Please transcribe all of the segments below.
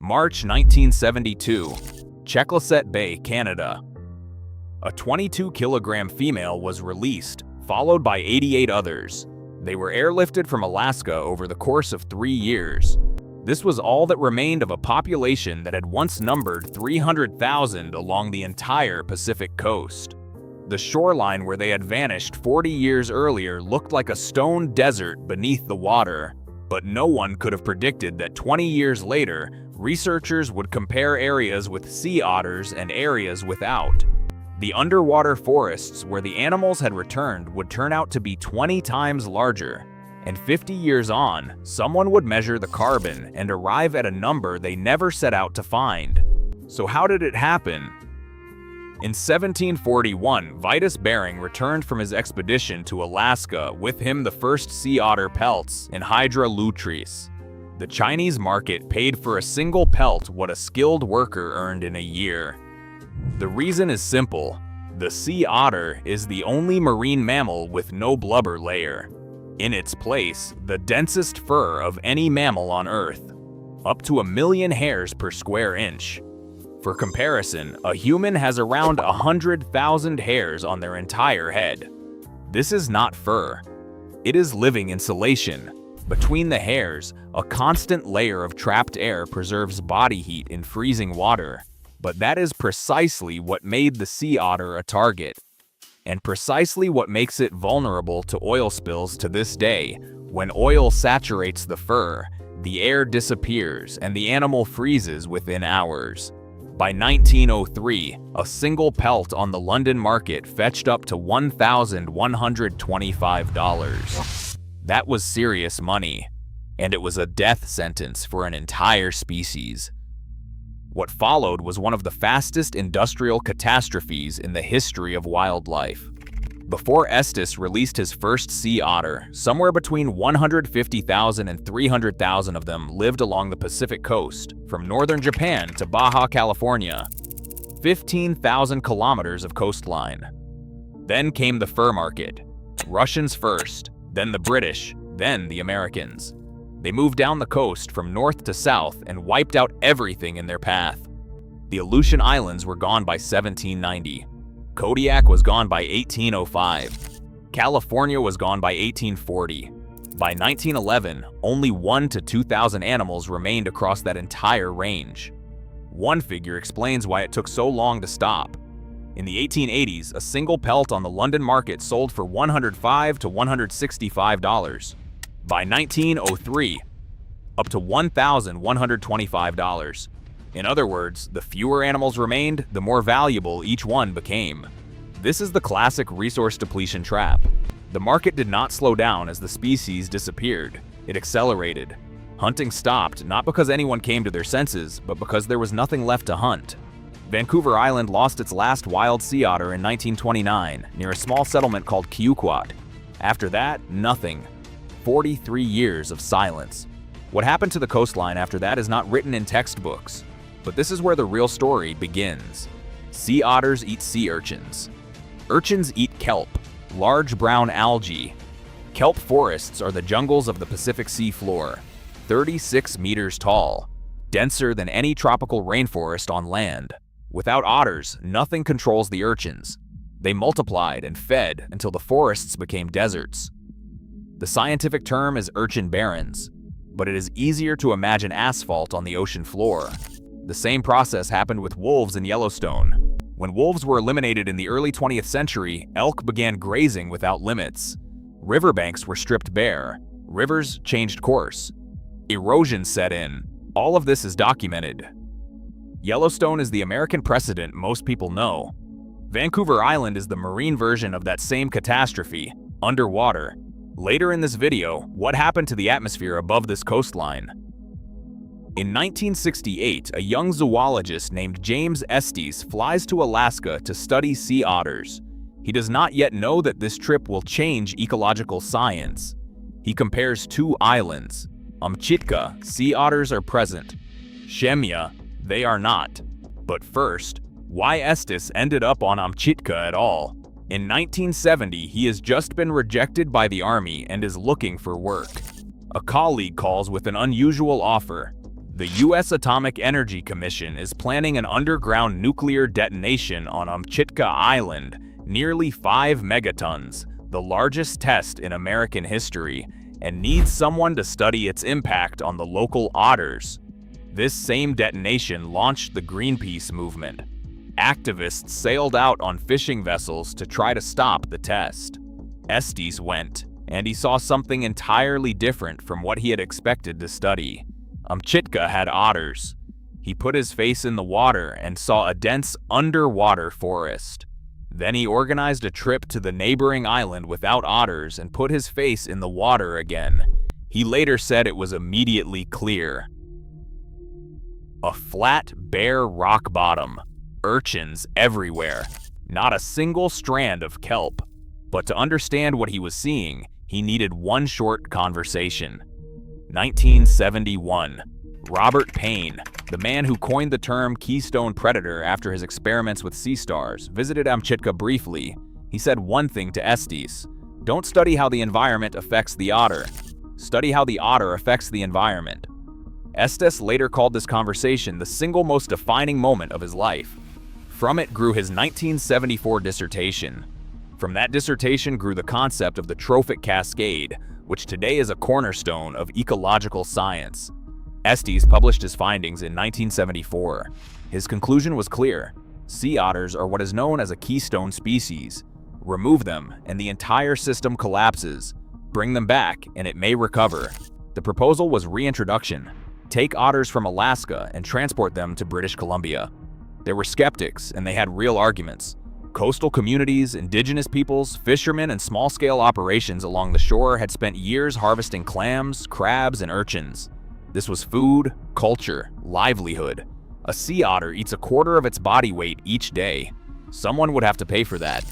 March 1972, Checklesett Bay, Canada. A 22-kilogram female was released, followed by 88 others. They were airlifted from Alaska over the course of 3 years. This was all that remained of a population that had once numbered 300,000 along the entire Pacific coast. The shoreline where they had vanished 40 years earlier looked like a stone desert beneath the water, but no one could have predicted that 20 years later, researchers would compare areas with sea otters and areas without. The underwater forests where the animals had returned would turn out to be 20 times larger, and 50 years on, someone would measure the carbon and arrive at a number they never set out to find. So how did it happen? In 1741, Vitus Bering returned from his expedition to Alaska, with him the first sea otter pelts in Hydra lutris. The Chinese market paid for a single pelt what a skilled worker earned in a year. The reason is simple. The sea otter is the only marine mammal with no blubber layer. In its place, the densest fur of any mammal on Earth, up to 1 million hairs per square inch. For comparison, a human has around 100,000 hairs on their entire head. This is not fur. It is living insulation. Between the hairs, a constant layer of trapped air preserves body heat in freezing water. But that is precisely what made the sea otter a target, and precisely what makes it vulnerable to oil spills to this day. When oil saturates the fur, the air disappears and the animal freezes within hours. By 1903, a single pelt on the London market fetched up to $1,125. That was serious money, and it was a death sentence for an entire species. What followed was one of the fastest industrial catastrophes in the history of wildlife. Before Estes released his first sea otter, somewhere between 150,000 and 300,000 of them lived along the Pacific coast, from northern Japan to Baja California. 15,000 kilometers of coastline. Then came the fur market. Russians first, then the British, then the Americans. They moved down the coast from north to south and wiped out everything in their path. The Aleutian Islands were gone by 1790. Kodiak was gone by 1805. California was gone by 1840. By 1911, only 1,000 to 2,000 animals remained across that entire range. One figure explains why it took so long to stop. In the 1880s, a single pelt on the London market sold for $105 to $165. By 1903, up to $1,125. In other words, the fewer animals remained, the more valuable each one became. This is the classic resource depletion trap. The market did not slow down as the species disappeared. It accelerated. Hunting stopped not because anyone came to their senses, but because there was nothing left to hunt. Vancouver Island lost its last wild sea otter in 1929, near a small settlement called Kiukwat. After that, nothing. 43 years of silence. What happened to the coastline after that is not written in textbooks. But this is where the real story begins. Sea otters eat sea urchins. Urchins eat kelp, large brown algae. Kelp forests are the jungles of the Pacific sea floor, 36 meters tall, denser than any tropical rainforest on land. Without otters, nothing controls the urchins. They multiplied and fed until the forests became deserts. The scientific term is urchin barrens, but it is easier to imagine asphalt on the ocean floor. The same process happened with wolves in Yellowstone. When wolves were eliminated in the early 20th century, elk began grazing without limits. Riverbanks were stripped bare. Rivers changed course. Erosion set in. All of this is documented. Yellowstone is the American precedent most people know. Vancouver Island is the marine version of that same catastrophe, underwater. Later in this video, what happened to the atmosphere above this coastline? In 1968, a young zoologist named James Estes flies to Alaska to study sea otters. He does not yet know that this trip will change ecological science. He compares two islands. Amchitka, sea otters are present. Shemya, they are not. But first, why Estes ended up on Amchitka at all? In 1970, he has just been rejected by the army and is looking for work. A colleague calls with an unusual offer. The U.S. Atomic Energy Commission is planning an underground nuclear detonation on Amchitka Island, nearly 5 megatons, the largest test in American history, and needs someone to study its impact on the local otters. This same detonation launched the Greenpeace movement. Activists sailed out on fishing vessels to try to stop the test. Estes went, and he saw something entirely different from what he had expected to study. Amchitka had otters. He put his face in the water and saw a dense underwater forest. Then he organized a trip to the neighboring island without otters and put his face in the water again. He later said it was immediately clear. A flat, bare rock bottom. Urchins everywhere. Not a single strand of kelp. But to understand what he was seeing, he needed one short conversation. 1971. Robert Payne, the man who coined the term keystone predator after his experiments with sea stars, visited Amchitka briefly. He said one thing to Estes: "Don't study how the environment affects the otter. Study how the otter affects the environment." Estes later called this conversation the single most defining moment of his life. From it grew his 1974 dissertation. From that dissertation grew the concept of the trophic cascade, which today is a cornerstone of ecological science. Estes published his findings in 1974. His conclusion was clear. Sea otters are what is known as a keystone species. Remove them, and the entire system collapses. Bring them back, and it may recover. The proposal was Reintroduction. Take otters from Alaska and transport them to British Columbia. There were skeptics, and they had real arguments. Coastal communities, indigenous peoples, fishermen, and small-scale operations along the shore had spent years harvesting clams, crabs, and urchins. This was food, culture, livelihood. A sea otter eats a quarter of its body weight each day. Someone would have to pay for that.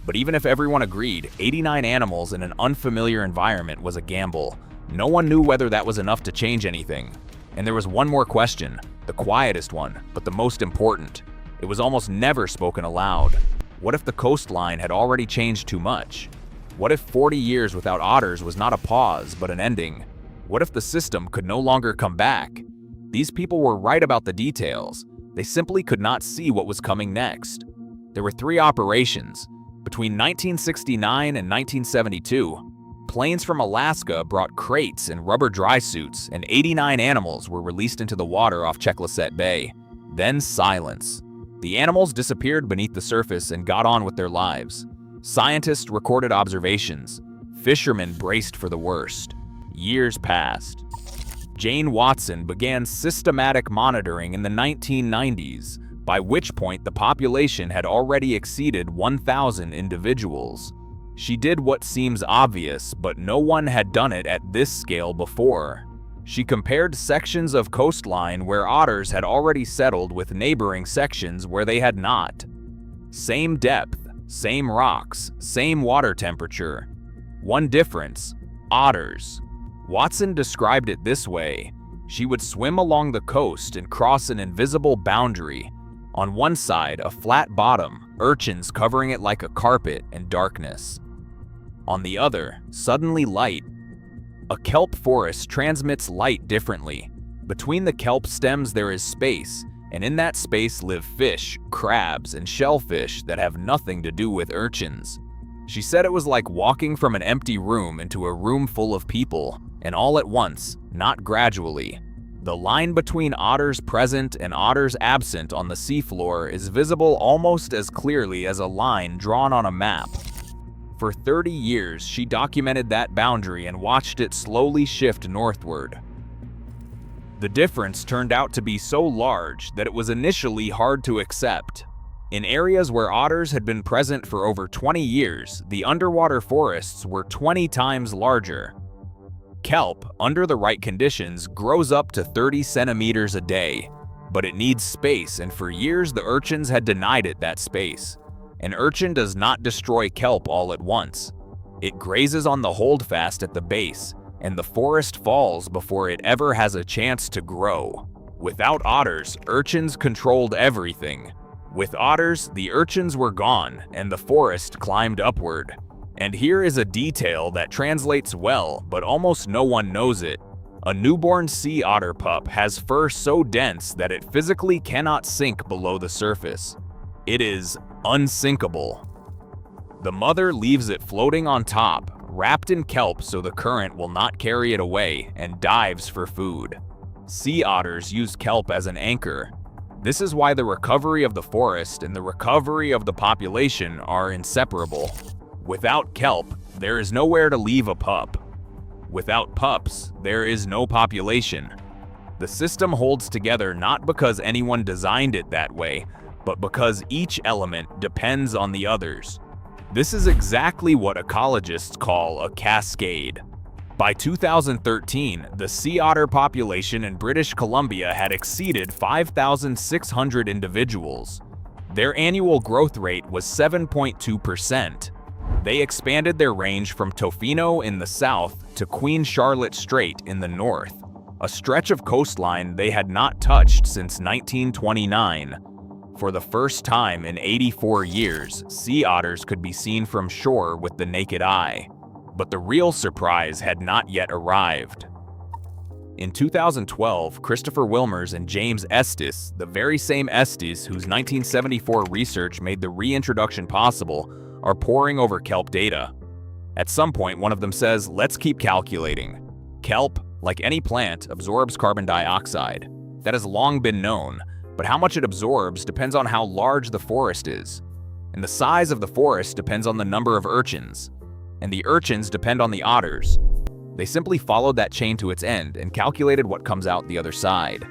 But even if everyone agreed, 89 animals in an unfamiliar environment was a gamble. No one knew whether that was enough to change anything. And there was one more question, the quietest one, but the most important. It was almost never spoken aloud. What if the coastline had already changed too much? What if 40 years without otters was not a pause, but an ending? What if the system could no longer come back? These people were right about the details. They simply could not see what was coming next. There were 3 operations. Between 1969 and 1972, planes from Alaska brought crates and rubber dry suits, and 89 animals were released into the water off Cheklisset Bay. Then silence. The animals disappeared beneath the surface and got on with their lives. Scientists recorded observations. Fishermen braced for the worst. Years passed. Jane Watson began systematic monitoring in the 1990s, by which point the population had already exceeded 1,000 individuals. She did what seems obvious, but no one had done it at this scale before. She compared sections of coastline where otters had already settled with neighboring sections where they had not. Same depth, same rocks, same water temperature. One difference: otters. Watson described it this way: she would swim along the coast and cross an invisible boundary. On one side, a flat bottom, urchins covering it like a carpet, and darkness. On the other, suddenly light. A kelp forest transmits light differently. Between the kelp stems there is space, and in that space live fish, crabs, and shellfish that have nothing to do with urchins. She said it was like walking from an empty room into a room full of people, and all at once, not gradually. The line between otters present and otters absent on the seafloor is visible almost as clearly as a line drawn on a map. For 30 years, she documented that boundary and watched it slowly shift northward. The difference turned out to be so large that it was initially hard to accept. In areas where otters had been present for over 20 years, the underwater forests were 20 times larger. Kelp, under the right conditions, grows up to 30 centimeters a day, but it needs space, and for years the urchins had denied it that space. An urchin does not destroy kelp all at once. It grazes on the holdfast at the base, and the forest falls before it ever has a chance to grow. Without otters, urchins controlled everything. With otters, the urchins were gone, and the forest climbed upward. And here is a detail that translates well, but almost no one knows it. A newborn sea otter pup has fur so dense that it physically cannot sink below the surface. It is unsinkable. The mother leaves it floating on top, wrapped in kelp so the current will not carry it away, and dives for food. Sea otters use kelp as an anchor. This is why the recovery of the forest and the recovery of the population are inseparable. Without kelp, there is nowhere to leave a pup. Without pups, there is no population. The system holds together not because anyone designed it that way, but because each element depends on the others. This is exactly what ecologists call a cascade. By 2013, the sea otter population in British Columbia had exceeded 5,600 individuals. Their annual growth rate was 7.2%. They expanded their range from Tofino in the south to Queen Charlotte Strait in the north, a stretch of coastline they had not touched since 1929. For the first time in 84 years, sea otters could be seen from shore with the naked eye. But the real surprise had not yet arrived. In 2012, Christopher Wilmers and James Estes, the very same Estes whose 1974 research made the reintroduction possible, are poring over kelp data. At some point, one of them says, "Let's keep calculating." Kelp, like any plant, absorbs carbon dioxide. That has long been known, but how much it absorbs depends on how large the forest is. And the size of the forest depends on the number of urchins. And the urchins depend on the otters. They simply followed that chain to its end and calculated what comes out the other side.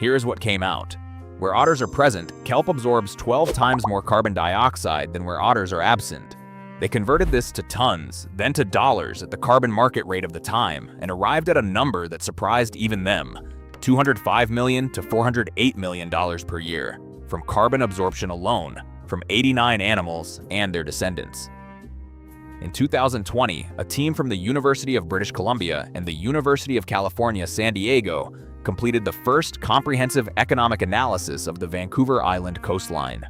Here is what came out. Where otters are present, kelp absorbs 12 times more carbon dioxide than where otters are absent. They converted this to tons, then to dollars at the carbon market rate of the time, and arrived at a number that surprised even them, $205 million to $408 million per year, from carbon absorption alone, from 89 animals and their descendants. In 2020, a team from the University of British Columbia and the University of California, San Diego completed the first comprehensive economic analysis of the Vancouver Island coastline.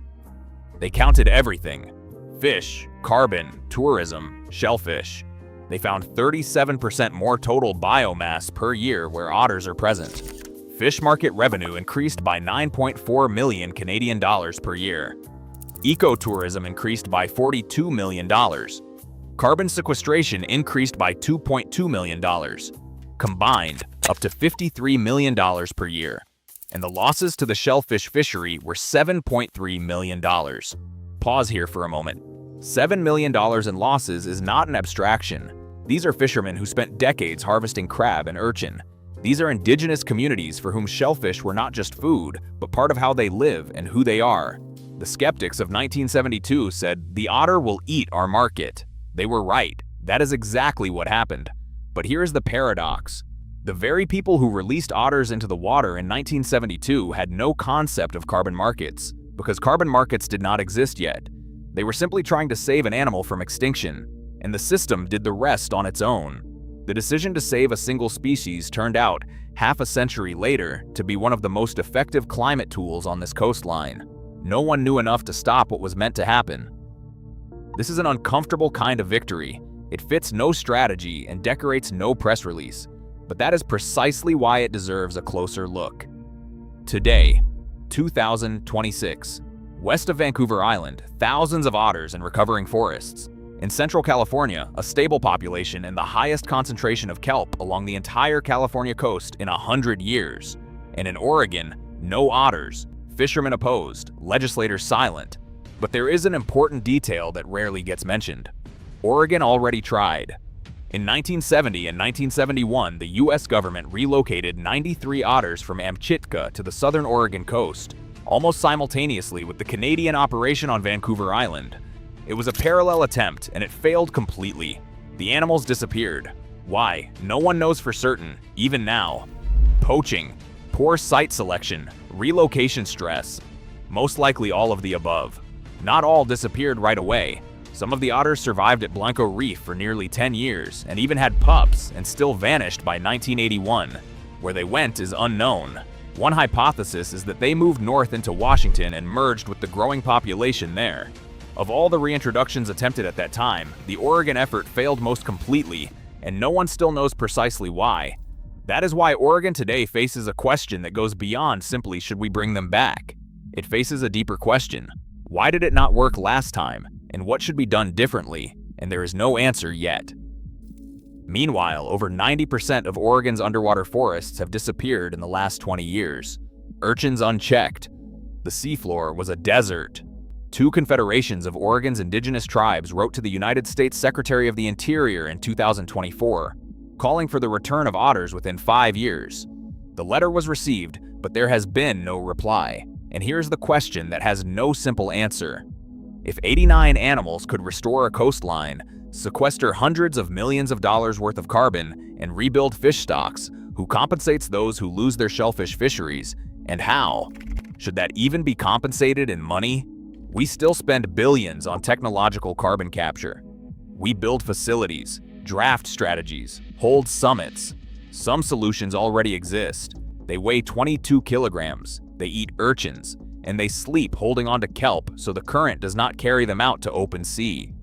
They counted everything: fish, carbon, tourism, shellfish. They found 37% more total biomass per year where otters are present. Fish market revenue increased by 9.4 million Canadian dollars per year. Ecotourism increased by $42 million. Carbon sequestration increased by $2.2 million. Combined, up to $53 million per year. And the losses to the shellfish fishery were $7.3 million. Pause here for a moment. $7 million in losses is not an abstraction. These are fishermen who spent decades harvesting crab and urchin. These are indigenous communities for whom shellfish were not just food, but part of how they live and who they are. The skeptics of 1972 said, "The otter will eat our market." They were right. That is exactly what happened. But here is the paradox. The very people who released otters into the water in 1972 had no concept of carbon markets, because carbon markets did not exist yet. They were simply trying to save an animal from extinction, and the system did the rest on its own. The decision to save a single species turned out, half a century later, to be one of the most effective climate tools on this coastline. No one knew enough to stop what was meant to happen. This is an uncomfortable kind of victory. It fits no strategy and decorates no press release, but that is precisely why it deserves a closer look. Today, 2026, west of Vancouver Island, thousands of otters in recovering forests. In Central California, a stable population and the highest concentration of kelp along the entire California coast in 100 years. And in Oregon, no otters, fishermen opposed, legislators silent. But there is an important detail that rarely gets mentioned. Oregon already tried. In 1970 and 1971, the US government relocated 93 otters from Amchitka to the southern Oregon coast, almost simultaneously with the Canadian operation on Vancouver Island. It was a parallel attempt, and it failed completely. The animals disappeared. Why? No one knows for certain, even now. Poaching, poor site selection, relocation stress. Most likely all of the above. Not all disappeared right away. Some of the otters survived at Blanco Reef for nearly 10 years and even had pups and still vanished by 1981. Where they went is unknown. One hypothesis is that they moved north into Washington and merged with the growing population there. Of all the reintroductions attempted at that time, the Oregon effort failed most completely, and no one still knows precisely why. That is why Oregon today faces a question that goes beyond simply should we bring them back. It faces a deeper question. Why did it not work last time? And what should be done differently? And there is no answer yet. Meanwhile, over 90% of Oregon's underwater forests have disappeared in the last 20 years. Urchins unchecked. The seafloor was a desert. Two confederations of Oregon's indigenous tribes wrote to the United States Secretary of the Interior in 2024, calling for the return of otters within 5 years. The letter was received, but there has been no reply. And here's the question that has no simple answer. If 89 animals could restore a coastline, sequester hundreds of millions of dollars worth of carbon, and rebuild fish stocks, who compensates those who lose their shellfish fisheries, and how? Should that even be compensated in money? We still spend billions on technological carbon capture. We build facilities, draft strategies, hold summits. Some solutions already exist. They weigh 22 kilograms, they eat urchins, and they sleep holding onto kelp so the current does not carry them out to open sea.